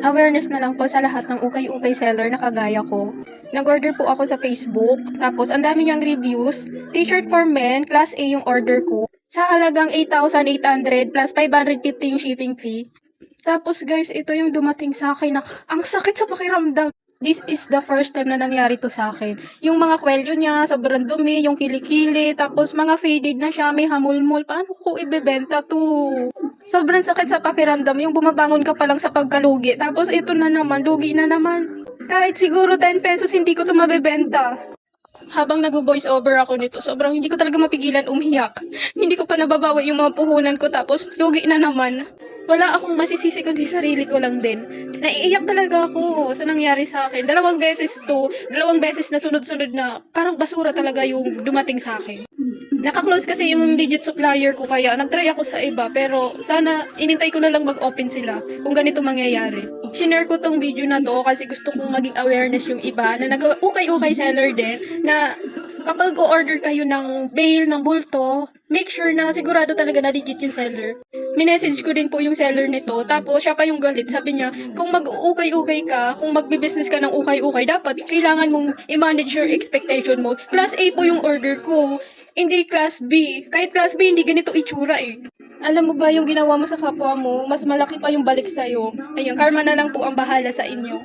Awareness na lang po sa lahat ng ukay-ukay seller na kagaya ko. Nag-order po ako sa Facebook, tapos ang dami niyang reviews. T-shirt for men, class A yung order ko. Sa halagang 8,800 plus 550 yung shipping fee. Tapos guys, ito yung dumating sa akin na ang sakit sa pakiramdam. This is the first time na nangyari to sa akin. Yung mga kwelyo niya, sobrang dumi, yung kilikili, tapos mga faded na siya, may hamulmol. Paano ko ibebenta to? Sobrang sakit sa pakiramdam, yung bumabangon ka pa lang sa pagkalugi. Tapos ito na naman, lugi na naman. Kahit siguro 10 pesos, hindi ko to mabebenta. Habang nag-voice over ako nito, sobrang hindi ko talaga mapigilan umiyak. Hindi ko pa nababawi yung mga puhunan ko tapos lugi na naman. Wala akong masisisi kundi sarili ko lang din. Naiiyak talaga ako sa nangyari sa akin. Dalawang beses na sunod-sunod na parang basura talaga yung dumating sa akin. Naka-close kasi yung legit supplier ko kaya nag-try ako sa iba pero sana inintay ko na lang mag-open sila kung ganito mangyayari. Shinare ko tong video na to kasi gusto kong maging awareness yung iba na nag-ukay-ukay seller din na kapag o-order kayo ng bale ng bulto, make sure na sigurado talaga na legit yung seller. Minessage ko din po yung seller nito, tapos siya pa yung galit. Sabi niya, kung mag-ukay-ukay ka, kung magbi-business ka ng ukay-ukay, dapat kailangan mong i-manage your expectation mo. Class A po yung order ko, hindi class B. Kahit class B, hindi ganito itsura eh. Alam mo ba yung ginawa mo sa kapwa mo, mas malaki pa yung balik sa'yo. Ayun, karma na lang po ang bahala sa inyo.